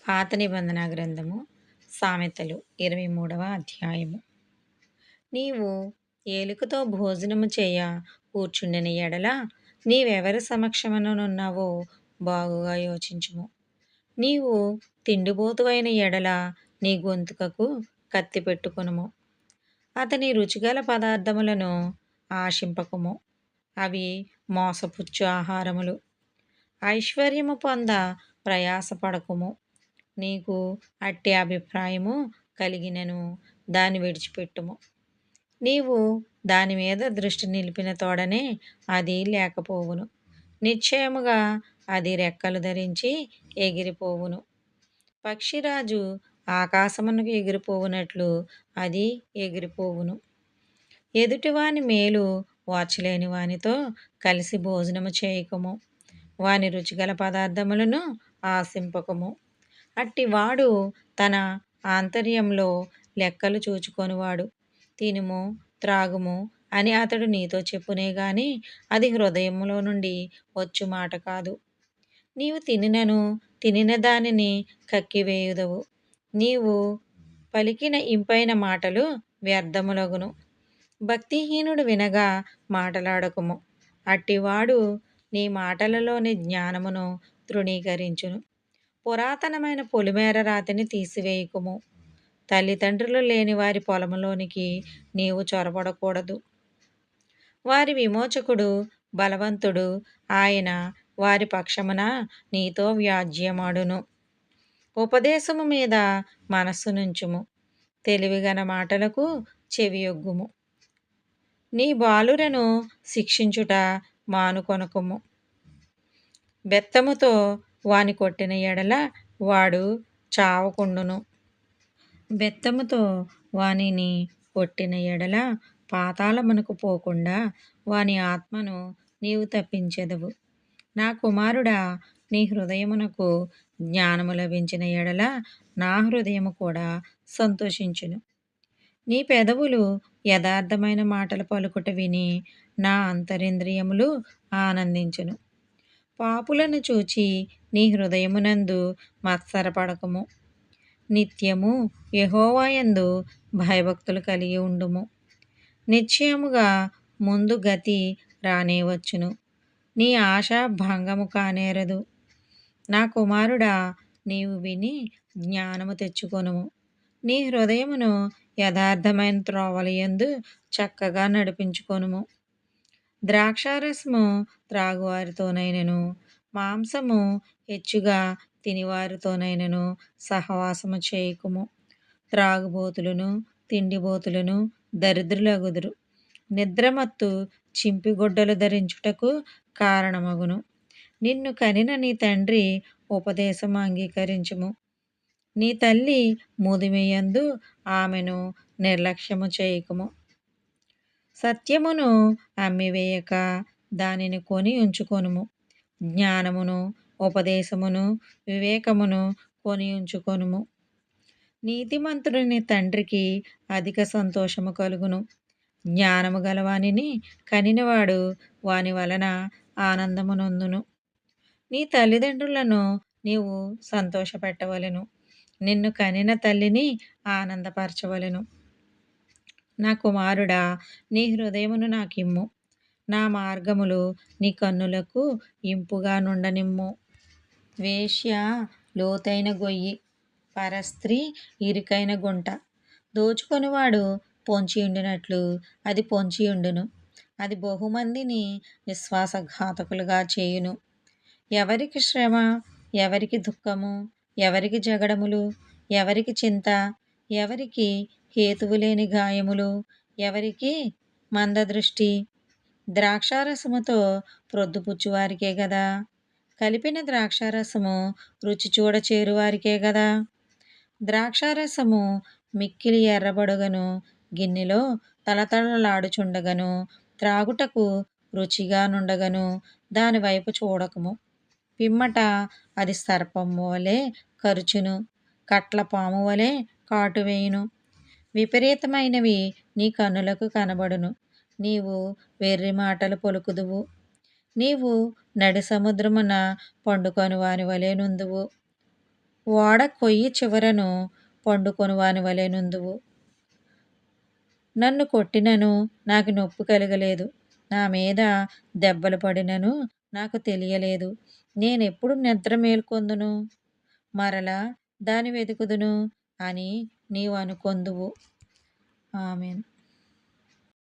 పాత నిబంధన గ్రంథము సామెతలు 23వ అధ్యాయము. నీవు ఏలికతో భోజనము చేయ కూర్చుండిన ఎడల నీవెవరి సమక్షముననున్నావో బాగుగా యోచించుము. నీవు తిండిబోతువైన ఎడల నీ గొంతుకకు కత్తి పెట్టుకొనుము. అతని రుచిగల పదార్థములను ఆశింపకుము, అవి మోసపుచ్చు ఆహారములు. ఐశ్వర్యము పొంద ప్రయాసపడకుము. నీకు అట్టి అభిప్రాయము కలిగినను దాన్ని విడిచిపెట్టుము. నీవు దాని మీద దృష్టి నిలిపిన తోడనే అది లేకపోవును. నిశ్చయముగా అది రెక్కలు ధరించి ఎగిరిపోవును. పక్షిరాజు ఆకాశమునకు ఎగిరిపోవునట్లు అది ఎగిరిపోవును. ఎదుటివాని మేలు వాచలేని వానితో కలిసి భోజనము చేయకము. వాని రుచిగల పదార్థములను ఆశింపకము. అట్టివాడు తన ఆంతర్యంలో లెక్కలు చూచుకొనివాడు. తినుము, త్రాగుము అని అతడు నీతో చెప్పునే గాని అది హృదయములో నుండి వచ్చు మాట కాదు. నీవు తినిన దానిని కక్కివేయుదవు. నీవు పలికిన ఇంపైన మాటలు వ్యర్థములగును. భక్తిహీనుడు వినగా మాటలాడకుము. అట్టివాడు నీ మాటలలోని జ్ఞానమును తృణీకరించును. పురాతనమైన పొలిమేర రాతిని తీసివేయకుము. తల్లిదండ్రులు లేని వారి పొలములోనికి నీవు చొరబడకూడదు. వారి విమోచకుడు బలవంతుడు, ఆయన వారి పక్షమున నీతో వ్యాజ్యమాడును. ఉపదేశము మీద మనస్సునుంచుము, తెలివిగల మాటలకు చెవియొగ్గుము. నీ బాలురను శిక్షించుట మానుకొనకుము. బెత్తముతో వాని కొట్టిన ఎడల వాడు చావకుండును. బెత్తముతో వానిని కొట్టిన ఎడల పాతాళమునకు పోకుండా వాని ఆత్మను నీవు తప్పించెదవు. నా కుమారుడా, నీ హృదయమునకు జ్ఞానము లభించిన ఎడల నా హృదయము కూడా సంతోషించును. నీ పెదవులు యథార్థమైన మాటలు పలుకుట విని నా అంతరింద్రియములు ఆనందించును. పాపులను చూచి నీ హృదయమునందు మత్సరపడకము. నిత్యము యెహోవాయందు భయభక్తులు కలిగి ఉండుము. నిశ్చయముగా ముందు గతి రానేవచ్చును. నీ ఆశ భంగము కానేరదు. నా కుమారుడా, నీవు విని జ్ఞానము తెచ్చుకొనుము. నీ హృదయమును యథార్థమైన త్రోవలయందు చక్కగా నడిపించుకొనుము. ద్రాక్షారసము త్రాగువారితోనైనను మాంసము హెచ్చుగా తినివారితోనైనను సహవాసము చేయకుము. త్రాగుబోతులను తిండిబోతులను దరిద్రులగుదురు. నిద్రమత్తు చింపిగుడ్డలు ధరించుటకు కారణమగును. నిన్ను కనిన నీ తండ్రి ఉపదేశము అంగీకరించుము. నీ తల్లి ముదిమియందు ఆమెను నిర్లక్ష్యము చేయకుము. సత్యమును అమ్మివేయక దానిని కొని ఉంచుకొనుము. జ్ఞానమును ఉపదేశమును వివేకమును కొని ఉంచుకొనుము. నీతిమంతుని తండ్రికి అధిక సంతోషము కలుగును. జ్ఞానము గలవానిని కనినవాడు వాని వలన ఆనందము నొందును. నీ తల్లిదండ్రులను నీవు సంతోషపెట్టవలెను. నిన్ను కనిన తల్లిని ఆనందపరచవలెను. నా కుమారుడా, నీ హృదయమును నాకిమ్ము. నా మార్గములు నీ కన్నులకు ఇంపుగా నుండనిమ్ము. వేశ్య లోతైన గొయ్యి, పరస్త్రీ ఇరుకైన గుంట. దోచుకొనివాడు పొంచియుండినట్లు అది పొంచియుండును. అది బహుమందిని విశ్వాసఘాతకులుగా చేయును. ఎవరికి శ్రమ, ఎవరికి దుఃఖము, ఎవరికి జగడములు, ఎవరికి చింత, ఎవరికి హేతువులేని గాయములు, ఎవరికి మందదృష్టి. ద్రాక్షారసముతో ప్రొద్దుపుచ్చువారికే గదా. కలిపిన ద్రాక్షారసము రుచి చూడ చేరువారికే గదా. ద్రాక్షారసము మిక్కిలి ఎర్రబడుగను, గిన్నెలో తళతళలాడుచుండగను, త్రాగుటకు రుచిగా నుండగను దానివైపు చూడకము. పిమ్మట అది సర్పము వలె కరుచును, కట్లపాము వలె కాటువేయును. విపరీతమైనవి నీ కన్నులకు కనబడును. నీవు వెర్రి మాటలు పలుకుదువు. నీవు నడి సముద్రమున పండుకొని వాని వలె నుందువు. ఓడ కొయ్యి చివరను పండుకొని వాని వలె నుందువు. నన్ను కొట్టినను నాకు నొప్పి కలగలేదు. నా మీద దెబ్బలు పడినను నాకు తెలియలేదు. నేనెప్పుడు నిద్ర మేల్కొందును? మరలా దాని వెతుకుదును అని నీవు అనుకొందువు. ఆమేన్.